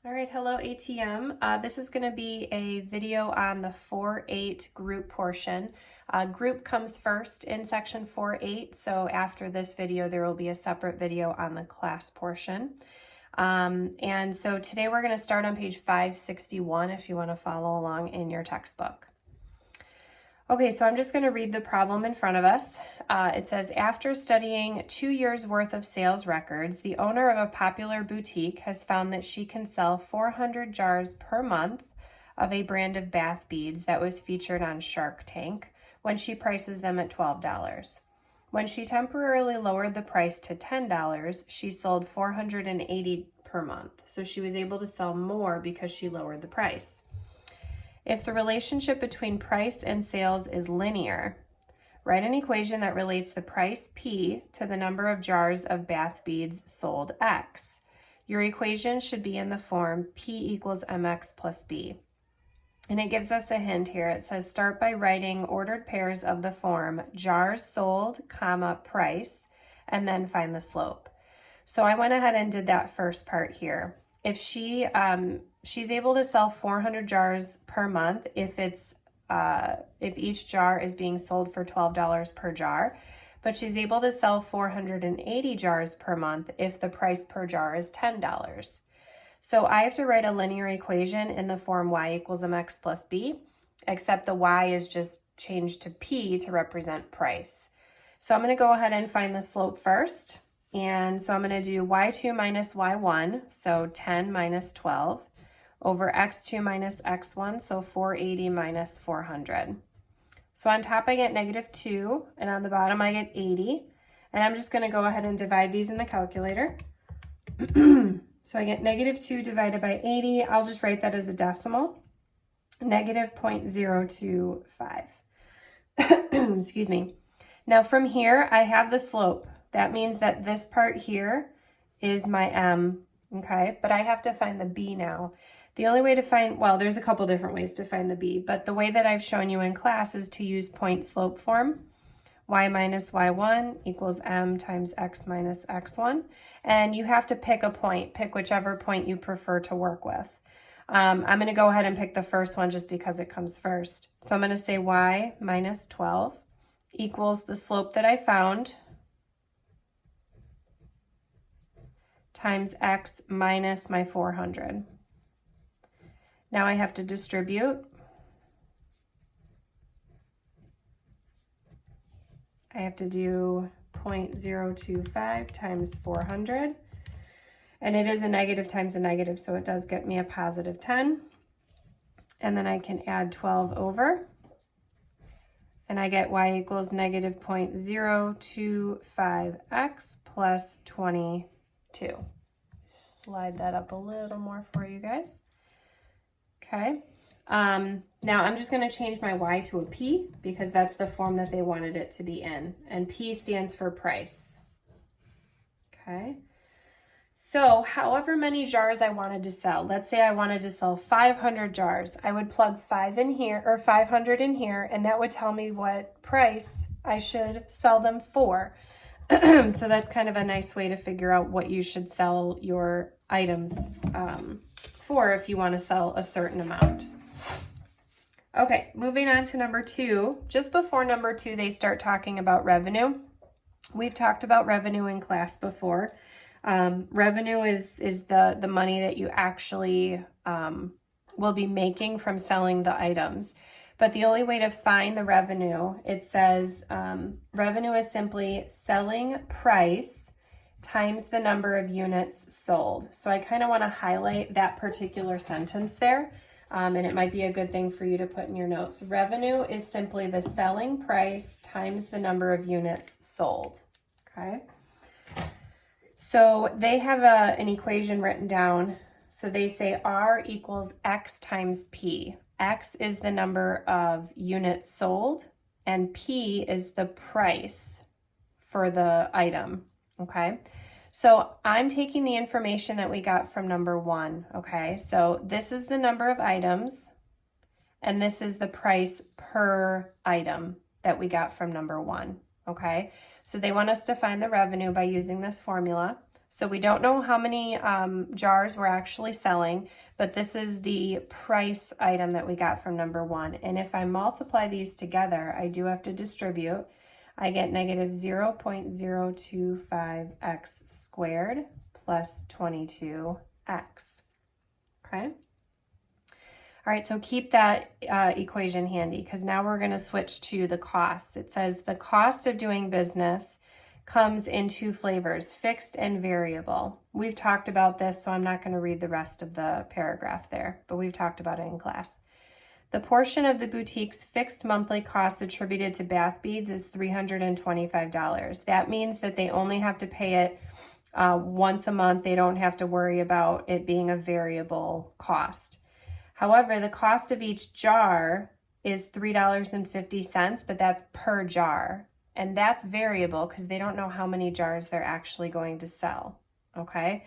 All right, hello ATM. This is going to be a video on the 4.8 group portion. Group comes first in section 4.8, so after this video there will be a separate video on the class portion. And so today we're going to start on page 561 if you want to follow along in your textbook. Okay, so I'm just going to read the problem in front of us. It says, after studying 2 years worth of sales records, the owner of a popular boutique has found that she can sell 400 jars per month of a brand of bath beads that was featured on Shark Tank when she prices them at $12. When she temporarily lowered the price to $10, she sold 480 per month. So she was able to sell more because she lowered the price. If the relationship between price and sales is linear, write an equation that relates the price P to the number of jars of bath beads sold X. Your equation should be in the form P equals MX plus B. And it gives us a hint here. It says start by writing ordered pairs of the form jars sold, comma, price, and then find the slope. So I went ahead and did that first part here. If she's able to sell 400 jars per month if each jar is being sold for $12 per jar, but she's able to sell 480 jars per month if the price per jar is $10. So I have to write a linear equation in the form y equals mx plus b, except the y is just changed to p to represent price. So I'm going to go ahead and find the slope first. And so I'm going to do y2 minus y1, so 10 minus 12, over x2 minus x1, so 480 minus 400. So on top I get negative 2, and on the bottom I get 80. And I'm just going to go ahead and divide these in the calculator. So I get negative 2 divided by 80. I'll just write that as a decimal. Negative 0.025. Excuse me. Now from here I have the slope. That means that this part here is my M, okay? But I have to find the B now. The only way to find, well, there's a couple different ways to find the B, but the way that I've shown you in class is to use point slope form. Y minus Y1 equals M times X minus X1. And you have to pick a point, pick whichever point you prefer to work with. I'm going to go ahead and pick the first one just because it comes first. So I'm going to say Y minus 12 equals the slope that I found, times x minus my 400. Now I have to distribute. I have to do 0.025 times 400. And it is a negative times a negative, so it does get me a positive 10. And then I can add 12 over. And I get y equals negative 0.025x plus 22. Slide that up a little more for you guys. Okay. Now I'm just going to change my y to a p because that's the form that they wanted it to be in. And p stands for price. Okay. So however many jars I wanted to sell, let's say I wanted to sell 500 jars, I would plug 5 in here or 500 in here, and that would tell me what price I should sell them for. So that's kind of a nice way to figure out what you should sell your items for if you want to sell a certain amount. Okay, moving on to number 2. Just before number 2, they start talking about revenue. We've talked about revenue in class before. Revenue is the money that you actually will be making from selling the items. But the only way to find the revenue, it says revenue is simply selling price times the number of units sold. So I kind of want to highlight that particular sentence there, and it might be a good thing for you to put in your notes. Revenue is simply the selling price times the number of units sold, okay? So they have an equation written down. So they say R equals X times P. X is the number of units sold, and P is the price for the item, okay? So I'm taking the information that we got from number 1, okay? So this is the number of items, and this is the price per item that we got from number 1, okay? So they want us to find the revenue by using this formula. So we don't know how many jars we're actually selling, but this is the price item that we got from number 1. And if I multiply these together, I do have to distribute. I get negative 0.025x squared plus 22x. Okay. All right, so keep that equation handy because now we're going to switch to the costs. It says the cost of doing business comes in 2 flavors, fixed and variable. We've talked about this, so I'm not going to read the rest of the paragraph there, but we've talked about it in class. The portion of the boutique's fixed monthly costs attributed to bath beads is $325. That means that they only have to pay it once a month. They don't have to worry about it being a variable cost. However, the cost of each jar is $3.50, but that's per jar. And that's variable because they don't know how many jars they're actually going to sell, okay?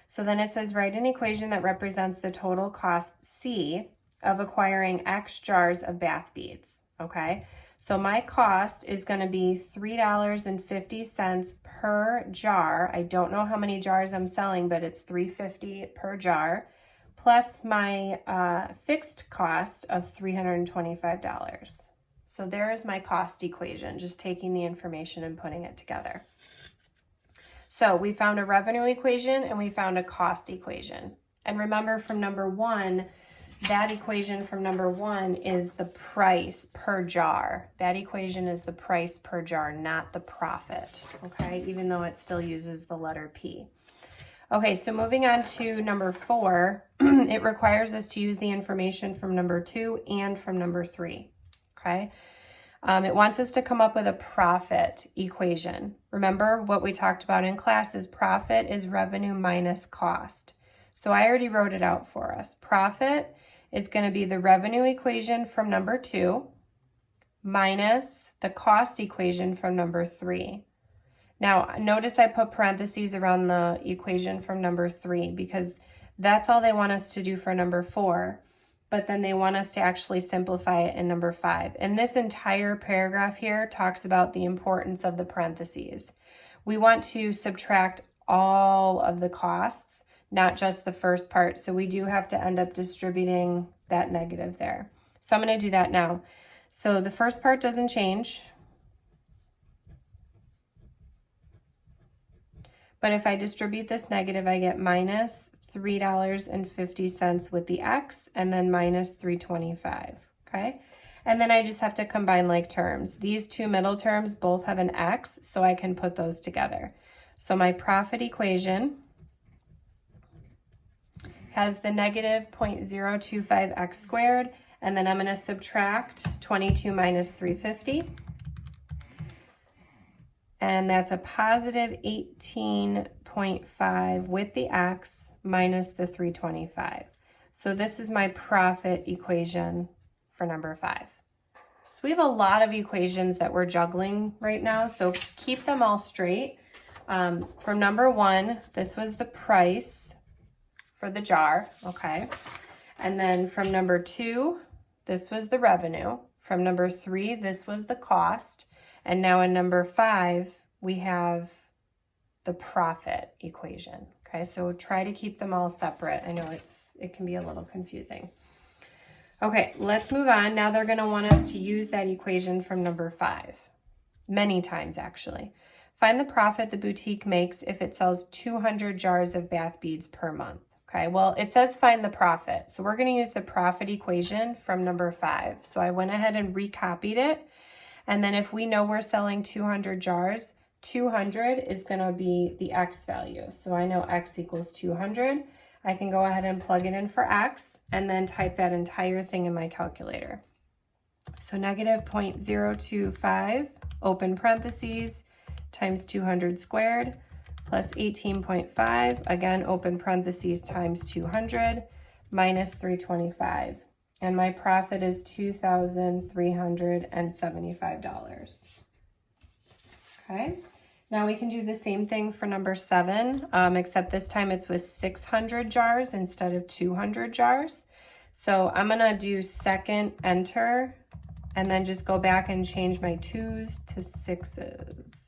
So then it says, write an equation that represents the total cost, C, of acquiring X jars of bath beads, okay? So my cost is going to be $3.50 per jar. I don't know how many jars I'm selling, but it's $3.50 per jar, plus my fixed cost of $325. So there is my cost equation, just taking the information and putting it together. So we found a revenue equation and we found a cost equation. And remember from number 1, that equation from number 1 is the price per jar. That equation is the price per jar, not the profit, okay? Even though it still uses the letter P. Okay, so moving on to number 4, it requires us to use the information from number 2 and from number 3. Okay, it wants us to come up with a profit equation. Remember what we talked about in class is profit is revenue minus cost. So I already wrote it out for us. Profit is going to be the revenue equation from number 2 minus the cost equation from number 3. Now, notice I put parentheses around the equation from number 3 because that's all they want us to do for number 4. But then they want us to actually simplify it in number 5. And this entire paragraph here talks about the importance of the parentheses. We want to subtract all of the costs, not just the first part. So we do have to end up distributing that negative there. So I'm going to do that now. So the first part doesn't change. But if I distribute this negative, I get minus $3.50 with the X and then minus $3.25, okay? And then I just have to combine like terms. These 2 middle terms both have an X, so I can put those together. So my profit equation has the negative 0.025x squared, and then I'm going to subtract 22 minus 350. And that's a positive 18.5 with the X minus the 325. So this is my profit equation for number 5. So we have a lot of equations that we're juggling right now, so keep them all straight. From number 1, this was the price for the jar, okay? And then from number 2, this was the revenue. From number 3, this was the cost. And now in number 5, we have the profit equation. Okay, so try to keep them all separate. I know it can be a little confusing. Okay, let's move on. Now they're going to want us to use that equation from number 5. Many times, actually. Find the profit the boutique makes if it sells 200 jars of bath beads per month. Okay, well, it says find the profit. So we're going to use the profit equation from number 5. So I went ahead and recopied it. And then if we know we're selling 200 jars, 200 is going to be the X value. So I know X equals 200. I can go ahead and plug it in for X and then type that entire thing in my calculator. So negative 0.025, open parentheses, times 200 squared, plus 18.5, again, open parentheses, times 200, minus 325. And my profit is $2,375. Okay, now we can do the same thing for number 7, except this time it's with 600 jars instead of 200 jars. So I'm gonna do second enter and then just go back and change my 2s to 6s.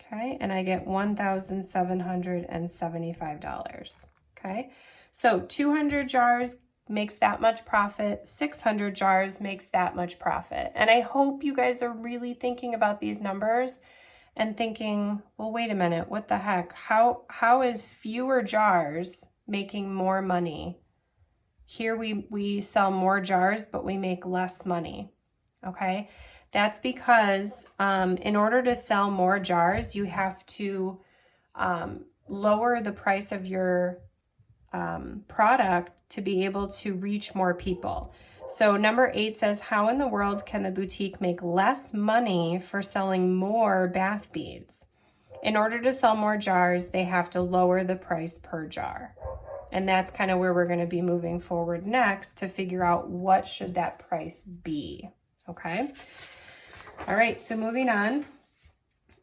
Okay, and I get $1,775. Okay, so 200 jars makes that much profit, 600 jars makes that much profit. And I hope you guys are really thinking about these numbers and thinking, well, wait a minute, what the heck? How is fewer jars making more money? Here we sell more jars, but we make less money, okay? That's because in order to sell more jars, you have to lower the price of your product to be able to reach more people. So number 8 says, how in the world can the boutique make less money for selling more bath beads? In order to sell more jars, they have to lower the price per jar. And that's kind of where we're going to be moving forward next to figure out what should that price be. Okay. All right. So moving on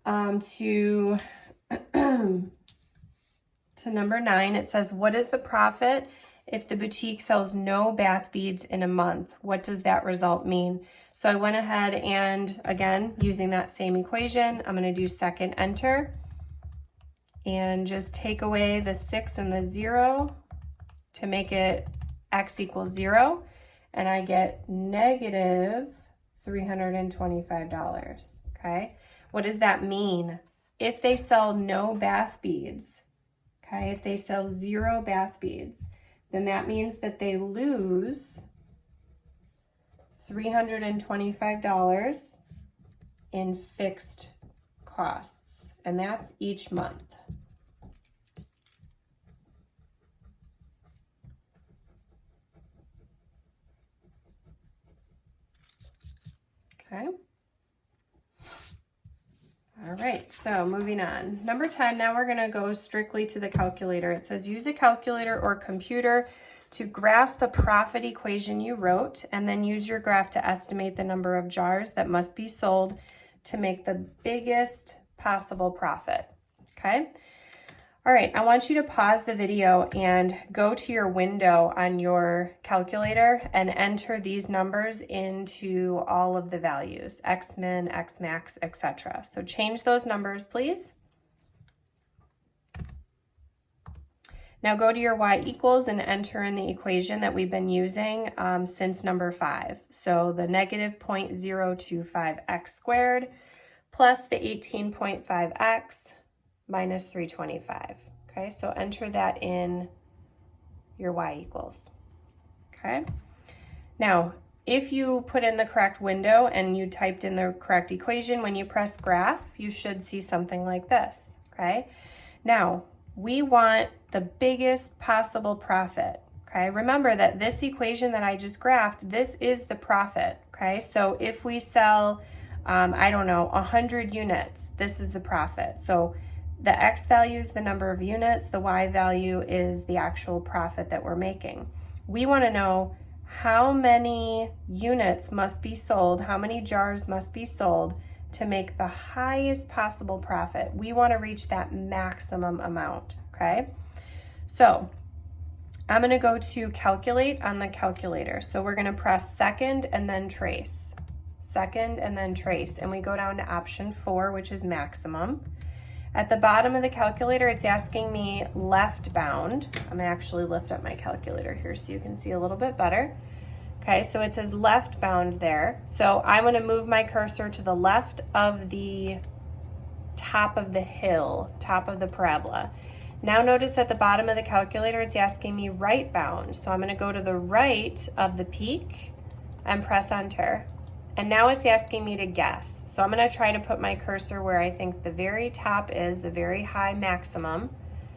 to number 9, it says, what is the profit if the boutique sells no bath beads in a month? What does that result mean? So I went ahead and, again, using that same equation, I'm going to do second enter and just take away the 6 and the 0 to make it x equals 0. And I get negative $325. Okay. What does that mean? If they sell no bath beads, okay, if they sell 0 bath beads, then that means that they lose $325 in fixed costs, and that's each month. Okay. All right, so moving on. Number 10, now we're gonna go strictly to the calculator. It says use a calculator or computer to graph the profit equation you wrote, and then use your graph to estimate the number of jars that must be sold to make the biggest possible profit, okay? All right, I want you to pause the video and go to your window on your calculator and enter these numbers into all of the values, X min, X max, etc. So change those numbers, please. Now go to your Y equals and enter in the equation that we've been using since number 5. So the negative 0.025x squared plus the 18.5x minus 325. Okay, so enter that in your Y equals. Okay, now if you put in the correct window and you typed in the correct equation, when you press graph, you should see something like this. Okay, now we want the biggest possible profit. Okay, remember that this equation that I just graphed, this is the profit. Okay, so if we sell, I don't know, 100 units, this is the profit. So the X value is the number of units, the Y value is the actual profit that we're making. We want to know how many units must be sold, how many jars must be sold to make the highest possible profit. We want to reach that maximum amount, okay? So I'm going to go to calculate on the calculator. So we're going to press second and then trace. Second and then trace. And we go down to option 4, which is maximum. At the bottom of the calculator, it's asking me left bound. I'm gonna actually lift up my calculator here so you can see a little bit better. Okay, so it says left bound there. So I'm gonna move my cursor to the left of the top of the hill, top of the parabola. Now notice at the bottom of the calculator, it's asking me right bound. So I'm gonna go to the right of the peak and press enter. And now it's asking me to guess. So I'm gonna try to put my cursor where I think the very top is, the very high maximum,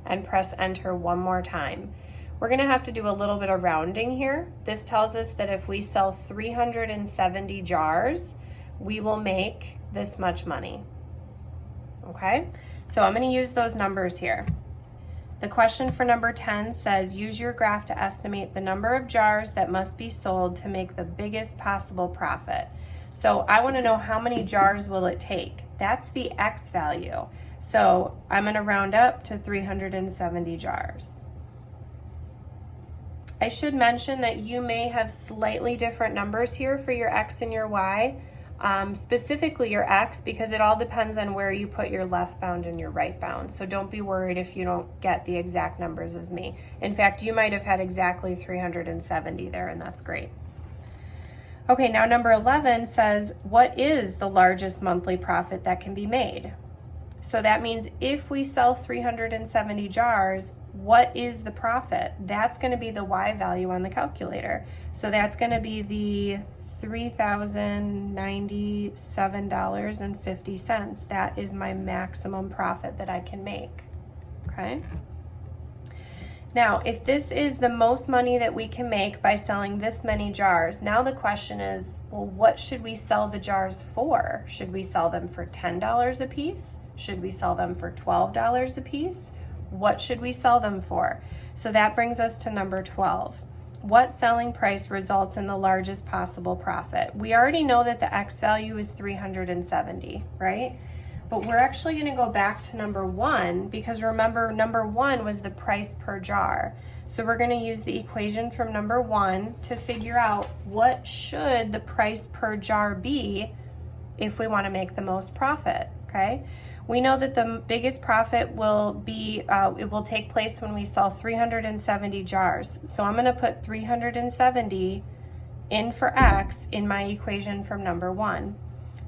and press enter one more time. We're gonna have to do a little bit of rounding here. This tells us that if we sell 370 jars, we will make this much money. Okay, so I'm gonna use those numbers here. The question for number 10 says, use your graph to estimate the number of jars that must be sold to make the biggest possible profit. So I want to know how many jars will it take. That's the X value. So I'm going to round up to 370 jars. I should mention that you may have slightly different numbers here for your X and your Y. specifically your x, because it all depends on where you put your left bound and your right bound. So don't be worried if you don't get the exact numbers as me. In fact, you might have had exactly 370 there, and that's great. Okay, now number 11 says, what is the largest monthly profit that can be made? So that means if we sell 370 jars, what is the profit? That's going to be the Y value on the calculator. So that's going to be the $3,097.50. That is my maximum profit that I can make. Okay. Now, if this is the most money that we can make by selling this many jars, now the question is, well, what should we sell the jars for? Should we sell them for $10 a piece? Should we sell them for $12 a piece? What should we sell them for? So that brings us to number 12. What selling price results in the largest possible profit? We already know that the X value is 370, right? But we're actually going to go back to number 1, because remember, number 1 was the price per jar. So we're going to use the equation from number 1 to figure out what should the price per jar be if we want to make the most profit, okay? We know that the biggest profit will be, it will take place when we sell 370 jars. So I'm going to put 370 in for X in my equation from number 1.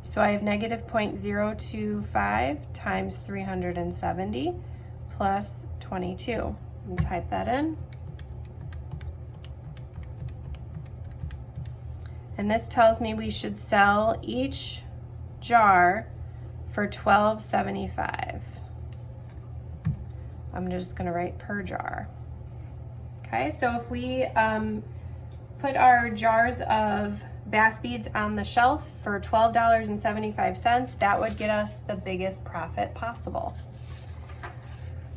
So I have negative 0.025 times 370 plus 22. Let me type that in. And this tells me we should sell each jar for $12.75. I'm just going to write per jar. Okay, so if we put our jars of bath beads on the shelf for $12.75, that would get us the biggest profit possible.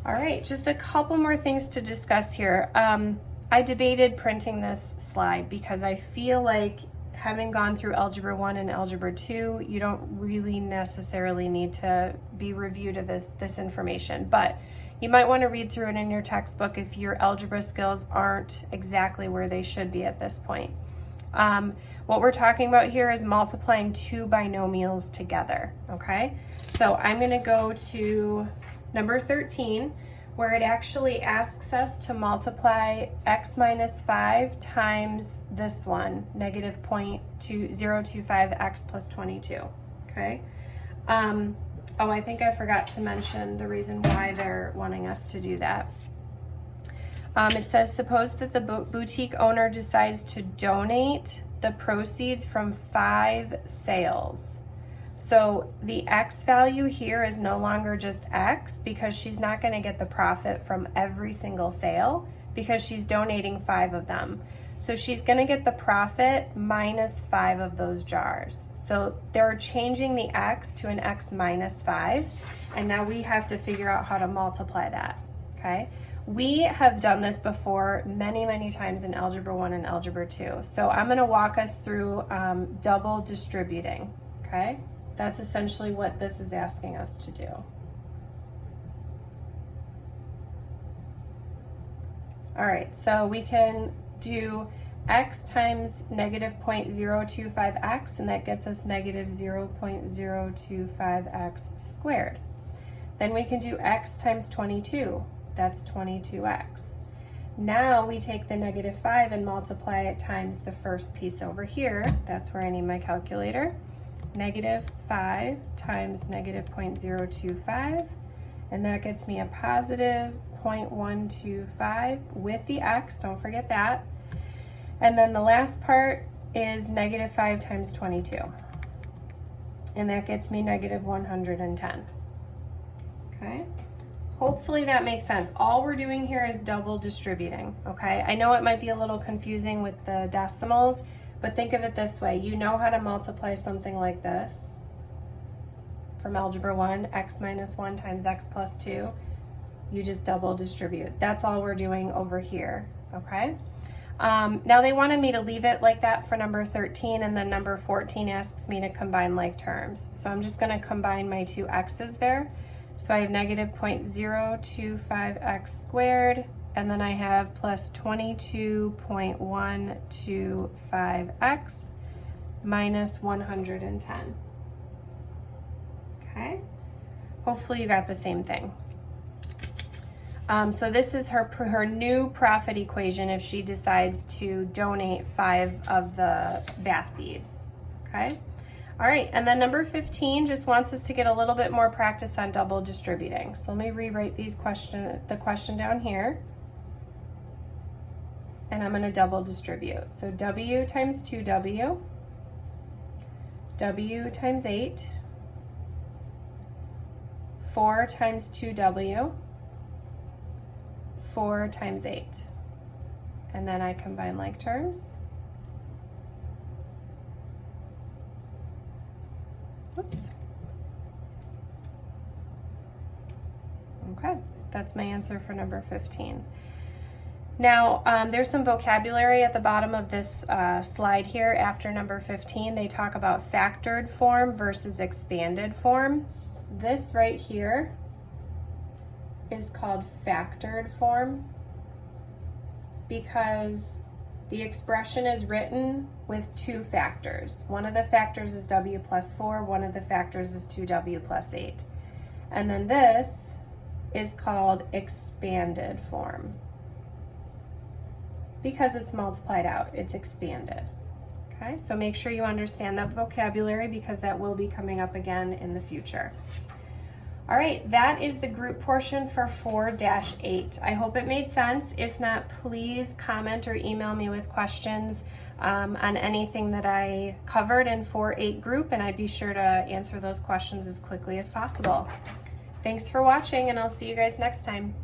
All right, just a couple more things to discuss here. I debated printing this slide because I feel like, having gone through Algebra 1 and Algebra 2, you don't really necessarily need to be reviewed of this information, but you might want to read through it in your textbook if your algebra skills aren't exactly where they should be at this point. What we're talking about here is multiplying two binomials together, okay? So I'm going to go to number 13, where it actually asks us to multiply x minus 5 times this one, negative 0.025x plus 22, okay? Oh, I think I forgot to mention the reason why they're wanting us to do that. It says, suppose that the boutique owner decides to donate the proceeds from 5 sales. So the X value here is no longer just X, because she's not going to get the profit from every single sale because she's donating 5 of them. So she's going to get the profit minus 5 of those jars. So they're changing the X to an X minus 5, and now we have to figure out how to multiply that, okay? We have done this before many, many times in Algebra 1 and Algebra 2. So I'm going to walk us through double distributing, okay? That's essentially what this is asking us to do. All right, so we can do x times negative 0.025x, and that gets us negative 0.025x squared. Then we can do x times 22. That's 22x. Now we take the negative 5 and multiply it times the first piece over here. That's where I need my calculator. Negative 5 times negative 0.025, and that gets me a positive 0.125 with the x, don't forget that. And then the last part is negative 5 times 22, and that gets me negative 110. Okay, hopefully that makes sense. All we're doing here is double distributing, okay? I know it might be a little confusing with the decimals, but think of it this way. You know how to multiply something like this from Algebra 1, x minus 1 times x plus 2. You just double distribute. That's all we're doing over here, okay? Now they wanted me to leave it like that for number 13, and then number 14 asks me to combine like terms. So I'm just going to combine my two x's there. So I have negative 0.025x squared, and then I have plus 22.125x minus 110. Okay, hopefully you got the same thing. So this is her new profit equation if she decides to donate 5 of the bath beads. Okay. All right, and then number 15 just wants us to get a little bit more practice on double distributing. So let me rewrite the question down here. And I'm going to double distribute. So W times 2W, W times 8, 4 times 2W, 4 times 8. And then I combine like terms. Oops. Okay, that's my answer for number 15. Now, there's some vocabulary at the bottom of this slide here after number 15. They talk about factored form versus expanded form. This right here is called factored form because the expression is written with 2 factors. One of the factors is W plus 4, one of the factors is 2W plus 8. And then this is called expanded form because it's multiplied out, it's expanded. Okay, so make sure you understand that vocabulary because that will be coming up again in the future. All right, that is the group portion for 4-8. I hope it made sense. If not, please comment or email me with questions on anything that I covered in 4-8 group, and I'd be sure to answer those questions as quickly as possible. Thanks for watching, and I'll see you guys next time.